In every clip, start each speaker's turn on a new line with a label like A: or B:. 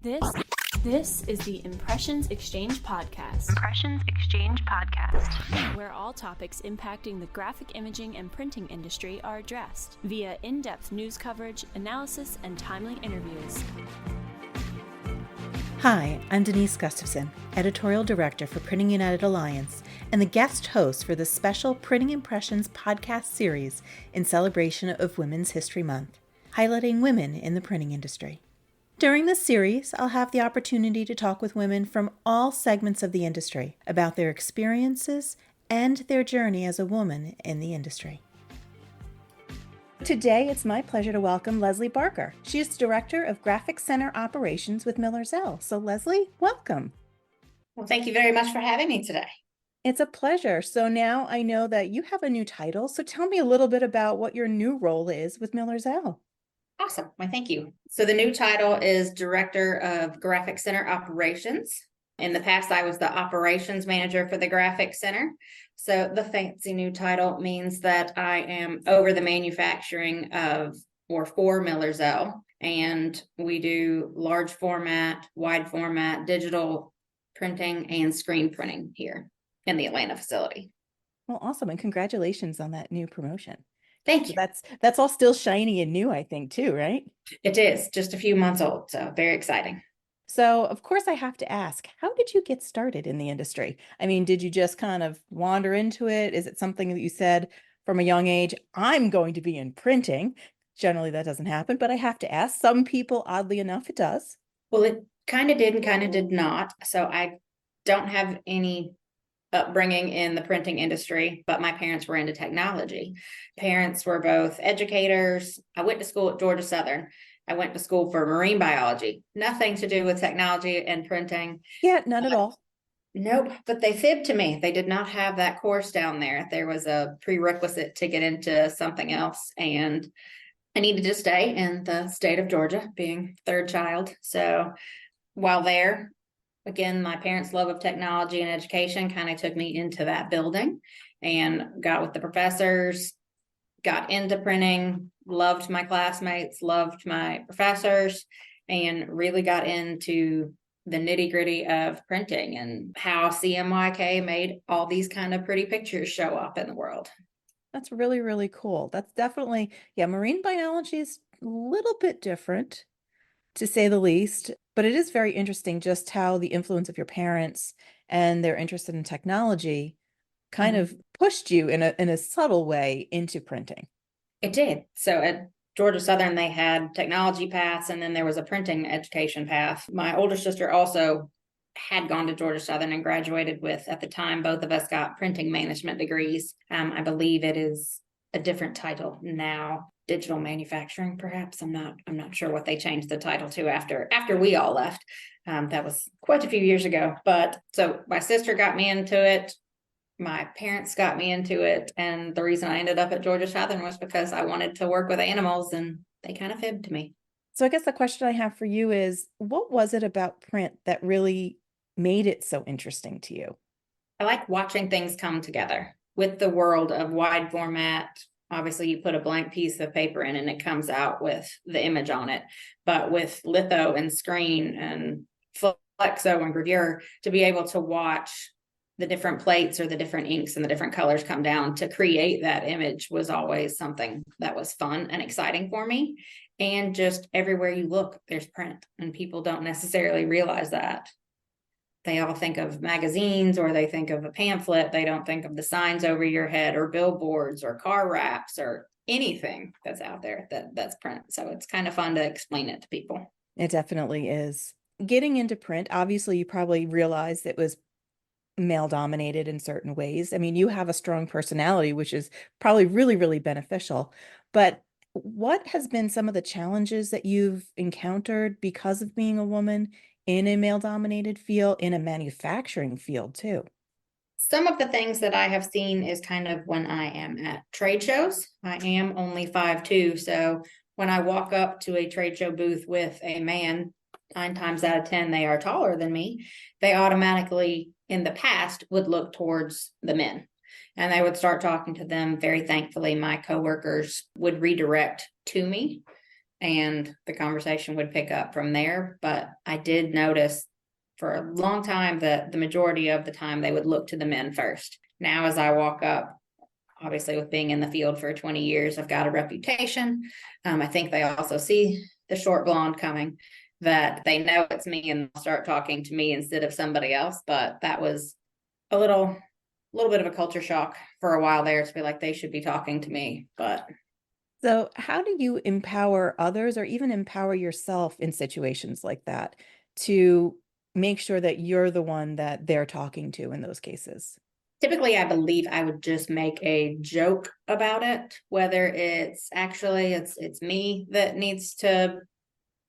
A: This is the Impressions Exchange Podcast. Where all topics impacting the graphic imaging and printing industry are addressed via in-depth news coverage, analysis, and timely interviews.
B: Hi, I'm Denise Gustafson, Editorial Director for Printing United Alliance, and the guest host for the special Printing Impressions podcast series in celebration of Women's History Month, highlighting women in the printing industry. During this series, I'll have the opportunity to talk with women from all segments of the industry about their experiences and their journey as a woman in the industry. Today, it's my pleasure to welcome Leslee Barker. She is Director of Graphic Center Operations with Miller Zell. So Leslee, welcome.
C: Well, thank you very much for having me today.
B: It's a pleasure. So now I know that you have a new title. So tell me a little bit about what your new role is with Miller Zell.
C: Awesome. Well, thank you. So the new title is Director of Graphic Center Operations. In the past, I was the Operations Manager for the Graphic Center. So the fancy new title means that I am over the manufacturing of or for Miller Zell. And we do large format, wide format, digital printing and screen printing here in the Atlanta facility.
B: Well, awesome. And congratulations on that new promotion.
C: Thank you.
B: That's all still shiny and new, I think, too, right?
C: It is just a few months old, so very exciting.
B: So, of course, I have to ask, how did you get started in the industry? I mean, did you just kind of wander into it? Is it something that you said from a young age, I'm going to be in printing? Generally, that doesn't happen, but I have to ask. Some people, oddly enough, it does.
C: Well, it kind of did and kind of did not. So I don't have any upbringing in the printing industry, but my parents were into technology. Parents were both educators. I went to school at Georgia Southern. I went to school for marine biology, nothing to do with technology and printing.
B: Yeah, none at all.
C: Nope, but they fibbed to me. They did not have that course down there. There was a prerequisite to get into something else, and I needed to stay in the state of Georgia, being third child. So while there, again, my parents' love of technology and education kind of took me into that building and got with the professors, got into printing, loved my classmates, loved my professors, and really got into the nitty-gritty of printing and how CMYK made all these kind of pretty pictures show up in the world.
B: That's really, really cool. That's definitely, marine biology is a little bit different, to say the least, but it is very interesting just how the influence of your parents and their interest in technology kind of pushed you in a subtle way into printing.
C: It did. So at Georgia Southern, they had technology paths, and then there was a printing education path. My older sister also had gone to Georgia Southern and graduated with, at the time, both of us got printing management degrees. I believe it is a different title now, digital manufacturing, perhaps. I'm not sure what they changed the title to after we all left. That was quite a few years ago. But so my sister got me into it. My parents got me into it. And the reason I ended up at Georgia Southern was because I wanted to work with animals, and they kind of fibbed to me.
B: So I guess the question I have for you is, what was it about print that really made it so interesting to you?
C: I like watching things come together with the world of wide format. Obviously, you put a blank piece of paper in and it comes out with the image on it. But with litho and screen and flexo and gravure, to be able to watch the different plates or the different inks and the different colors come down to create that image was always something that was fun and exciting for me. And just everywhere you look, there's print, and people don't necessarily realize that. They all think of magazines, or they think of a pamphlet. They don't think of the signs over your head or billboards or car wraps or anything that's out there that's print. So it's kind of fun to explain it to people.
B: It definitely is. Getting into print, obviously, you probably realized it was male dominated in certain ways. I mean, you have a strong personality, which is probably really, really beneficial. But what has been some of the challenges that you've encountered because of being a woman in a male-dominated field, in a manufacturing field too?
C: Some of the things that I have seen is kind of when I am at trade shows. I am only 5'2", so when I walk up to a trade show booth with a man, 9 times out of 10, they are taller than me. They automatically, in the past, would look towards the men, and they would start talking to them. Very thankfully, my coworkers would redirect to me and the conversation would pick up from there. But I did notice for a long time that the majority of the time they would look to the men first. Now, as I walk up, obviously with being in the field for 20 years, I've got a reputation. I think they also see the short blonde coming, that they know it's me and they'll start talking to me instead of somebody else. But that was a little bit of a culture shock for a while there, to be like, they should be talking to me. But
B: So, how do you empower others or even empower yourself in situations like that to make sure that you're the one that they're talking to in those cases?
C: typically, I believe I would just make a joke about it, whether it's actually it's me that needs to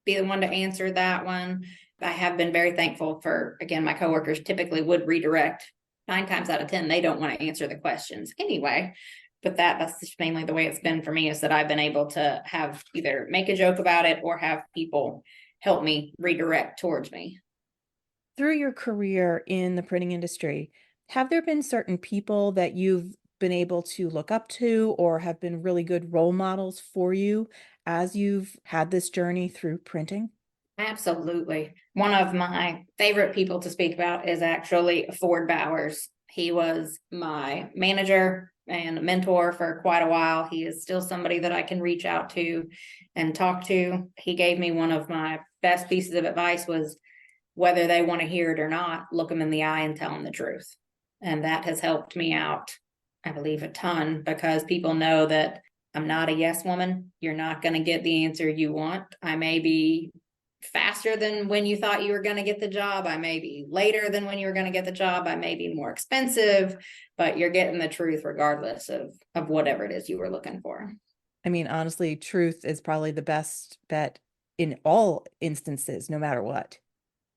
C: be the one to answer that one. I have been very thankful for, again, my coworkers typically would redirect. 9 times out of 10, they don't want to answer the questions anyway. But that's just mainly the way it's been for me, is that I've been able to have either make a joke about it or have people help me redirect towards me.
B: Through your career in the printing industry, have there been certain people that you've been able to look up to or have been really good role models for you as you've had this journey through printing?
C: Absolutely. One of my favorite people to speak about is actually Ford Bowers. He was my manager and mentor for quite a while. He is still somebody that I can reach out to and talk to. He gave me one of my best pieces of advice, was whether they want to hear it or not, look them in the eye and tell them the truth. And that has helped me out, I believe, a ton, because people know that I'm not a yes woman. You're not going to get the answer you want. I may be faster than when you thought you were going to get the job. I may be later than when you were going to get the job. I may be more expensive, but you're getting the truth regardless of whatever it is you were looking for.
B: I mean, honestly, truth is probably the best bet in all instances, no matter what.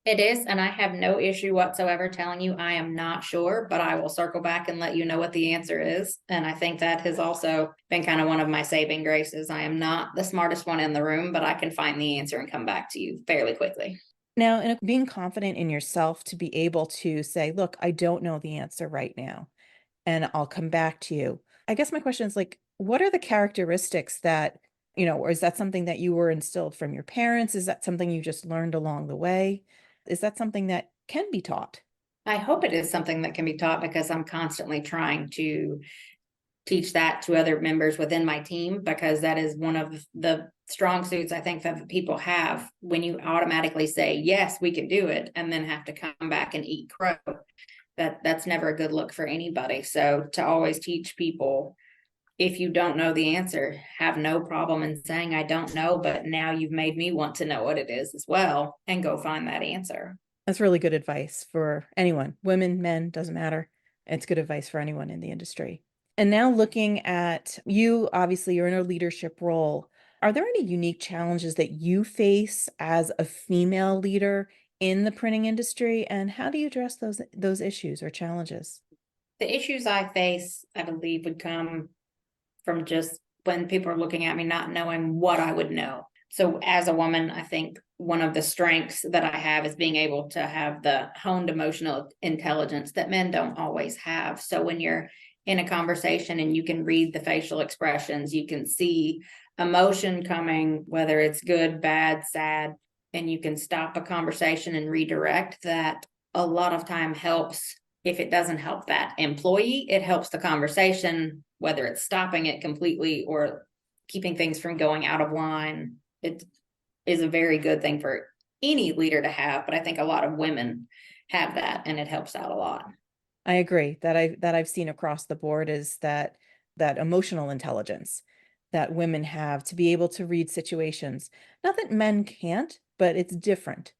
C: It is, and I have no issue whatsoever telling you I am not sure, but I will circle back and let you know what the answer is. And I think that has also been kind of one of my saving graces. I am not the smartest one in the room, but I can find the answer and come back to you fairly quickly.
B: Now, in being confident in yourself to be able to say, look, I don't know the answer right now, and I'll come back to you. I guess my question is like, what are the characteristics that, or is that something that you were instilled from your parents? Is that something you just learned along the way? Is that something that can be taught?
C: I hope it is something that can be taught, because I'm constantly trying to teach that to other members within my team, because that is one of the strong suits I think that people have. When you automatically say, yes, we can do it, and then have to come back and eat crow, that's never a good look for anybody. So to always teach people, if you don't know the answer, have no problem in saying, I don't know, but now you've made me want to know what it is as well, and go find that answer.
B: That's really good advice for anyone, women, men, doesn't matter. It's good advice for anyone in the industry. And now looking at you, obviously you're in a leadership role. Are there any unique challenges that you face as a female leader in the printing industry? And how do you address those issues or challenges?
C: The issues I face, I believe, would come from just when people are looking at me not knowing what I would know. So as a woman, I think one of the strengths that I have is being able to have the honed emotional intelligence that men don't always have. So when you're in a conversation and you can read the facial expressions, you can see emotion coming, whether it's good, bad, sad, and you can stop a conversation and redirect. That a lot of time helps. If it doesn't help that employee, it helps the conversation, whether it's stopping it completely or keeping things from going out of line. It is a very good thing for any leader to have, but I think a lot of women have that, and it helps out a lot.
B: I agree that I've seen across the board is that emotional intelligence that women have to be able to read situations. Not that men can't, but it's different.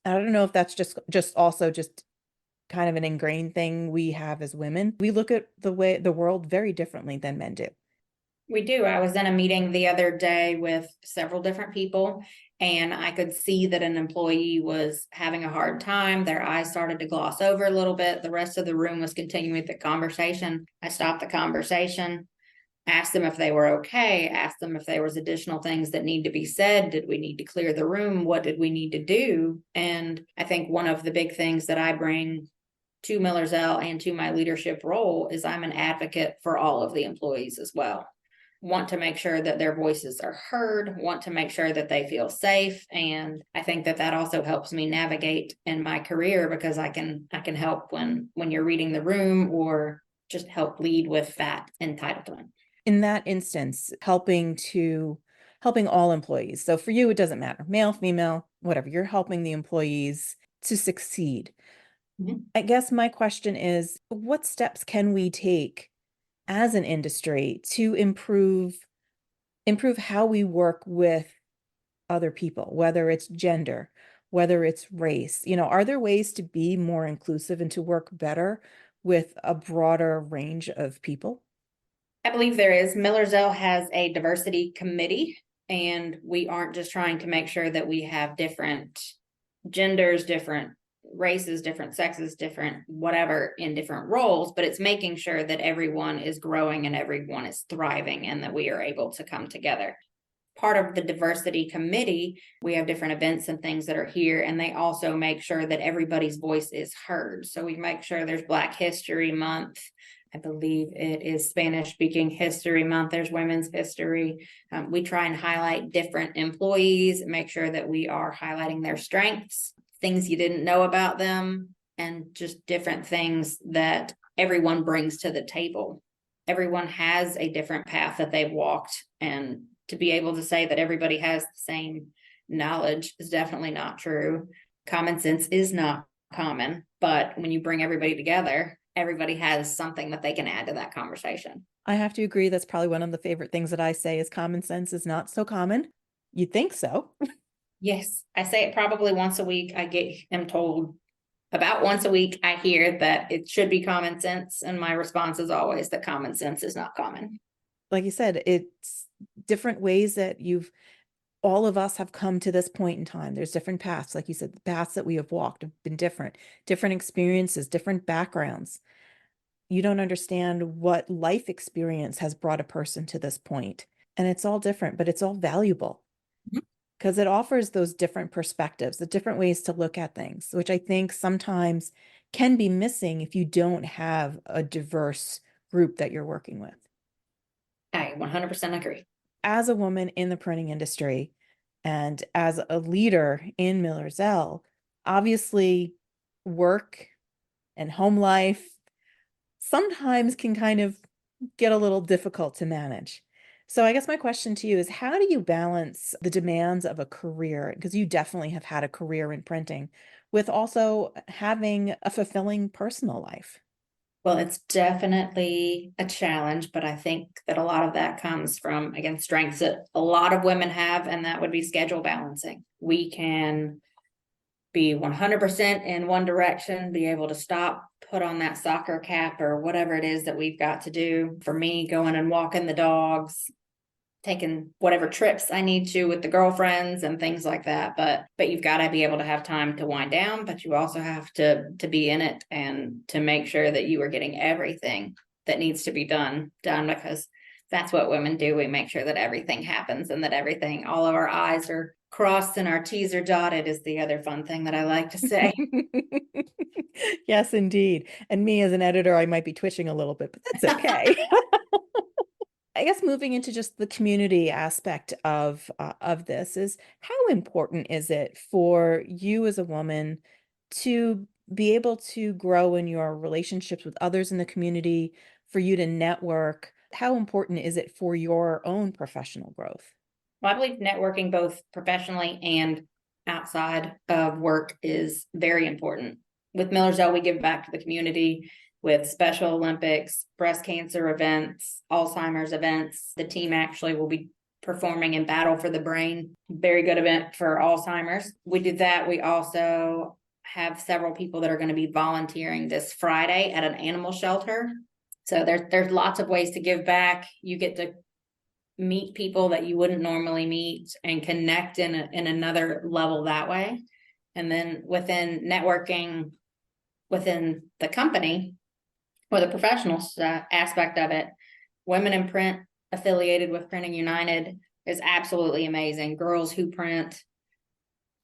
B: I don't know if that's just also just kind of an ingrained thing we have as women. We look at the world very differently than men do.
C: We do. I was in a meeting the other day with several different people, and I could see that an employee was having a hard time. Their eyes started to gloss over a little bit. The rest of the room was continuing the conversation. I stopped the conversation, asked them if they were okay, asked them if there was additional things that need to be said. Did we need to clear the room? What did we need to do? And I think one of the big things that I bring to Miller Zell and to my leadership role is I'm an advocate for all of the employees as well. want to make sure that their voices are heard, want to make sure that they feel safe. And I think that also helps me navigate in my career, because I can help when you're reading the room, or just help lead with that entitlement.
B: In that instance, helping all employees. So for you, it doesn't matter, male, female, whatever, you're helping the employees to succeed.
C: Mhm.
B: I guess my question is, what steps can we take as an industry to improve how we work with other people, whether it's gender, whether it's race? Are there ways to be more inclusive and to work better with a broader range of people?
C: I believe there is. Miller Zell has a diversity committee, and we aren't just trying to make sure that we have different genders, different races, different sexes, different whatever in different roles, but it's making sure that everyone is growing and everyone is thriving, and that we are able to come together. Part of the diversity committee, we have different events and things that are here, and they also make sure that everybody's voice is heard. So we make sure there's Black History Month. I believe it is Spanish speaking history month. There's women's history. We try and highlight different employees, make sure that we are highlighting their strengths, things you didn't know about them, and just different things that everyone brings to the table. Everyone has a different path that they've walked, and to be able to say that everybody has the same knowledge is definitely not true. Common sense is not common, but when you bring everybody together, everybody has something that they can add to that conversation.
B: I have to agree. That's probably one of the favorite things that I say is common sense is not so common. You'd think so.
C: Yes, I say it probably once a week. I'm told about once a week, I hear that it should be common sense. And my response is always that common sense is not common.
B: Like you said, it's different ways that all of us have come to this point in time. There's different paths. Like you said, the paths that we have walked have been different experiences, different backgrounds. You don't understand what life experience has brought a person to this point. And it's all different, but it's all valuable because it offers those different perspectives, the different ways to look at things, which I think sometimes can be missing if you don't have a diverse group that you're working with.
C: I 100% agree.
B: As a woman in the printing industry and as a leader in Miller Zell, obviously work and home life sometimes can kind of get a little difficult to manage. So I guess my question to you is, how do you balance the demands of a career, because you definitely have had a career in printing, with also having a fulfilling personal life?
C: Well, it's definitely a challenge, but I think that a lot of that comes from, again, strengths that a lot of women have, and that would be schedule balancing. We can be 100% in one direction, be able to stop, put on that soccer cap or whatever it is that we've got to do. For me, going and walking the dogs, taking whatever trips I need to with the girlfriends and things like that. But you've got to be able to have time to wind down, but you also have to be in it and to make sure that you are getting everything that needs to be done, because that's what women do. We make sure that everything happens and that everything, all of our I's are crossed and our T's are dotted, is the other fun thing that I like to say.
B: Yes, indeed. And me as an editor, I might be twitching a little bit, but that's okay. I guess moving into just the community aspect of this is, how important is it for you as a woman to be able to grow in your relationships with others in the community, for you to network? How important is it for your own professional growth?
C: Well, I believe networking both professionally and outside of work is very important. With Miller Zell, we give back to the community with Special Olympics, breast cancer events, Alzheimer's events. The team actually will be performing in Battle for the Brain, very good event for Alzheimer's. We did that. We also have several people that are going to be volunteering this Friday at an animal shelter. So there's lots of ways to give back. You get to meet people that you wouldn't normally meet and connect in another level that way. And then within networking within the company, or the professional aspect of it, Women in Print affiliated with Printing United is absolutely amazing. Girls Who Print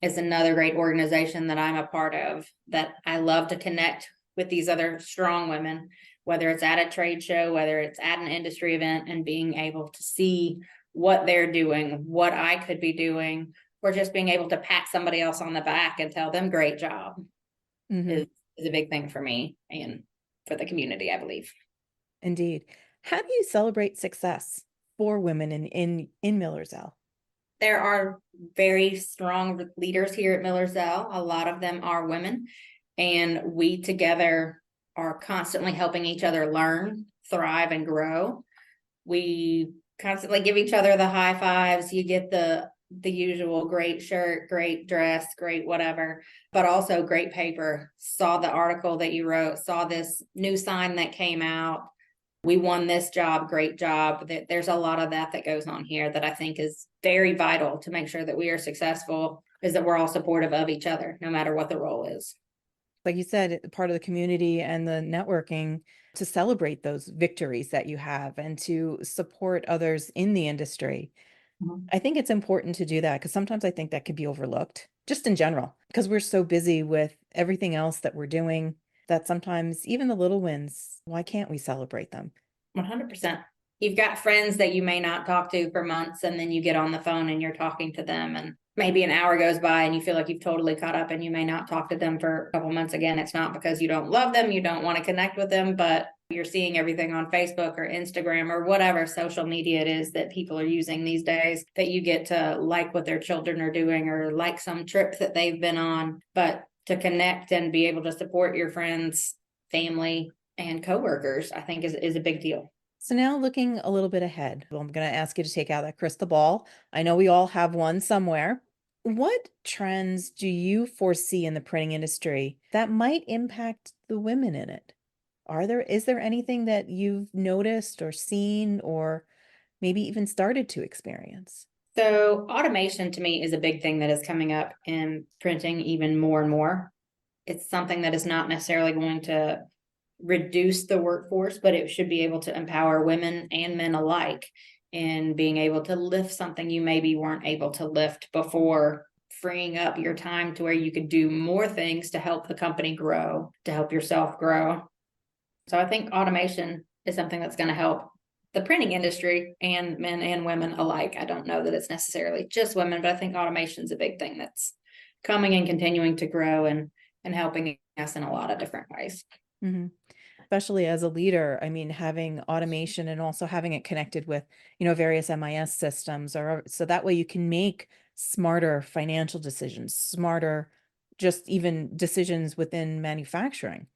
C: is another great organization that I'm a part of, that I love to connect with these other strong women, whether it's at a trade show, whether it's at an industry event, and being able to see what they're doing, what I could be doing, or just being able to pat somebody else on the back and tell them great job is a big thing for me and for the community, I believe.
B: Indeed. How do you celebrate success for women in Miller Zell?
C: There are very strong leaders here at Miller Zell. A lot of them are women, and we together are constantly helping each other learn, thrive, and grow. We constantly give each other the high fives. You get the usual great shirt, great dress, great whatever, but also great paper. Saw the article that you wrote, saw this new sign that came out. We won this job, great job. There's a lot of that goes on here that I think is very vital to make sure that we are successful, is that we're all supportive of each other, no matter what the role is.
B: Like you said, part of the community and the networking to celebrate those victories that you have and to support others in the industry. I think it's important to do that because sometimes I think that could be overlooked just in general because we're so busy with everything else that we're doing that sometimes even the little wins, why can't we celebrate them?
C: 100%. You've got friends that you may not talk to for months, and then you get on the phone and you're talking to them, and maybe an hour goes by and you feel like you've totally caught up and you may not talk to them for a couple months again. It's not because you don't love them, you don't want to connect with them, but you're seeing everything on Facebook or Instagram or whatever social media it is that people are using these days, that you get to like what their children are doing or like some trip that they've been on. But to connect and be able to support your friends, family, and coworkers, I think is a big deal.
B: So now looking a little bit ahead, I'm going to ask you to take out that crystal ball. I know we all have one somewhere. What trends do you foresee in the printing industry that might impact the women in it? Is there anything that you've noticed or seen or maybe even started to experience?
C: So automation to me is a big thing that is coming up in printing even more and more. It's something that is not necessarily going to reduce the workforce, but it should be able to empower women and men alike in being able to lift something you maybe weren't able to lift before, freeing up your time to where you could do more things to help the company grow, to help yourself grow. So I think automation is something that's going to help the printing industry and men and women alike. I don't know that it's necessarily just women, but I think automation is a big thing that's coming and continuing to grow and helping us in a lot of different ways.
B: Mm-hmm. Especially as a leader, I mean, having automation and also having it connected with, various MIS systems, or so that way you can make smarter financial decisions, smarter, just even decisions within manufacturing.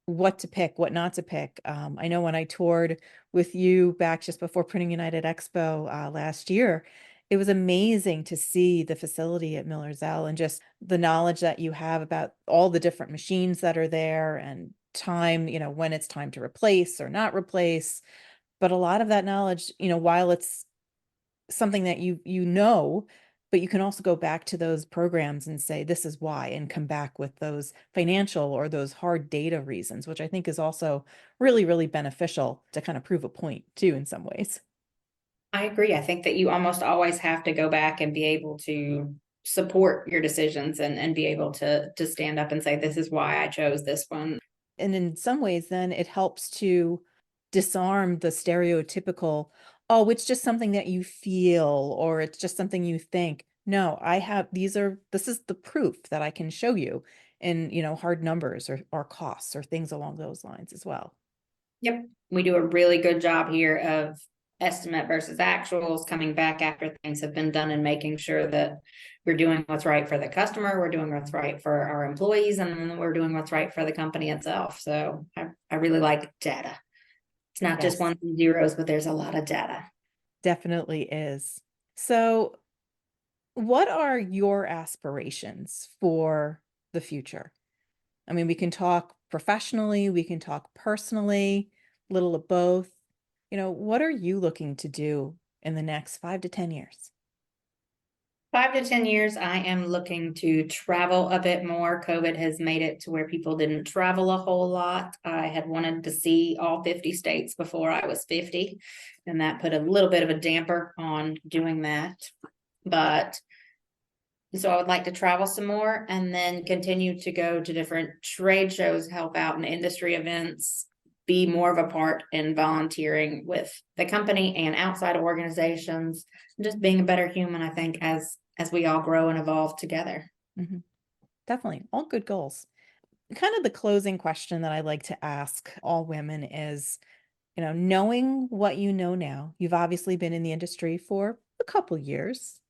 B: What to pick, what not to pick. I know when I toured with you back just before Printing United Expo last year, it was amazing to see the facility at Miller Zell and just the knowledge that you have about all the different machines that are there and time, when it's time to replace or not replace. But a lot of that knowledge, while it's something that but you can also go back to those programs and say, this is why, and come back with those financial or those hard data reasons, which I think is also really, really beneficial to kind of prove a point too, in some ways.
C: I agree. I think that you almost always have to go back and be able to support your decisions and be able to stand up and say, this is why I chose this one.
B: And in some ways, then it helps to disarm the stereotypical, oh, it's just something that you feel, or it's just something you think. No, this is the proof that I can show you in, hard numbers or costs or things along those lines as well.
C: Yep. We do a really good job here of estimate versus actuals, coming back after things have been done and making sure that we're doing what's right for the customer, we're doing what's right for our employees, and then we're doing what's right for the company itself. So I really like data. It's not just ones and zeros, but there's a lot of data.
B: Definitely is. So what are your aspirations for the future? I mean, we can talk professionally, we can talk personally, little of both. What are you looking to do in the next 5 to 10 years?
C: 5 to 10 years, I am looking to travel a bit more. COVID has made it to where people didn't travel a whole lot. I had wanted to see all 50 states before I was 50, and that put a little bit of a damper on doing that. But So I would like to travel some more and then continue to go to different trade shows, help out in industry events, be more of a part in volunteering with the company and outside organizations, just being a better human, I think, as we all grow and evolve together.
B: Mhm. Definitely. All good goals. Kind of the closing question that I like to ask all women is, knowing what you know now, you've obviously been in the industry for a couple years,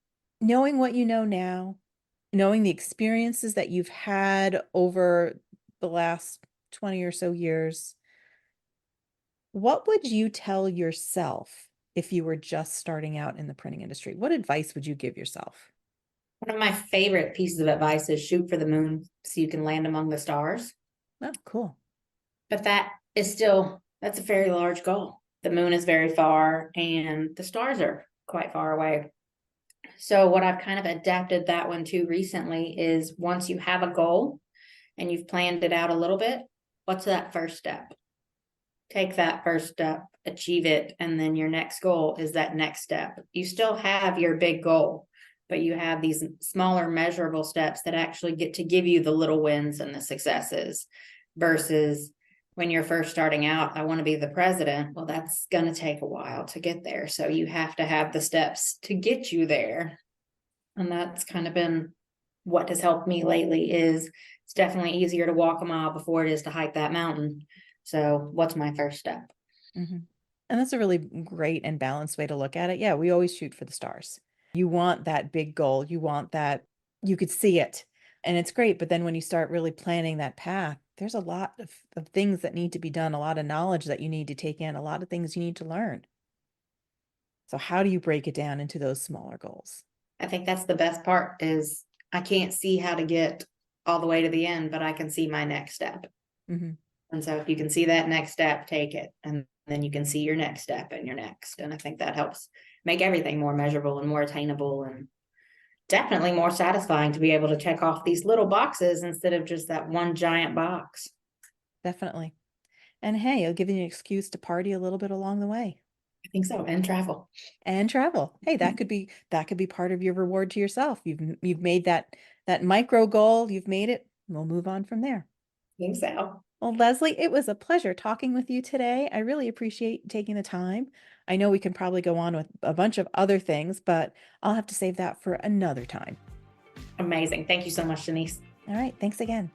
B: knowing what you know now, knowing the experiences that you've had over the last 20 or so years, what would you tell yourself if you were just starting out in the printing industry? What advice would you give yourself?
C: One of my favorite pieces of advice is shoot for the moon so you can land among the stars.
B: Oh, cool.
C: But that's a very large goal. The moon is very far and the stars are quite far away. So what I've kind of adapted that one to recently is once you have a goal and you've planned it out a little bit, what's that first step? Take that first step, achieve it, and then your next goal is that next step. You still have your big goal, but you have these smaller measurable steps that actually get to give you the little wins and the successes versus when you're first starting out, I want to be the president. Well, that's going to take a while to get there. So you have to have the steps to get you there. And that's kind of been what has helped me lately is it's definitely easier to walk a mile before it is to hike that mountain. So what's my first step?
B: Mm-hmm. And that's a really great and balanced way to look at it. Yeah, we always shoot for the stars. You want that big goal. You want that you could see it. And it's great. But then when you start really planning that path, there's a lot of things that need to be done, a lot of knowledge that you need to take in, a lot of things you need to learn. So how do you break it down into those smaller goals?
C: I think that's the best part is I can't see how to get all the way to the end, but I can see my next step.
B: Mm-hmm.
C: And so if you can see that next step, take it. And then you can see your next step and your next. And I think that helps make everything more measurable and more attainable and definitely more satisfying to be able to check off these little boxes instead of just that one giant box.
B: Definitely. And hey, it'll give you an excuse to party a little bit along the way.
C: I think so. And travel.
B: And travel. Hey, that could be part of your reward to yourself. You've made that micro goal, you've made it. We'll move on from there.
C: I think so.
B: Well, Leslee, it was a pleasure talking with you today. I really appreciate taking the time. I know we can probably go on with a bunch of other things, but I'll have to save that for another time.
C: Amazing. Thank you so much, Denise.
B: All right, thanks again.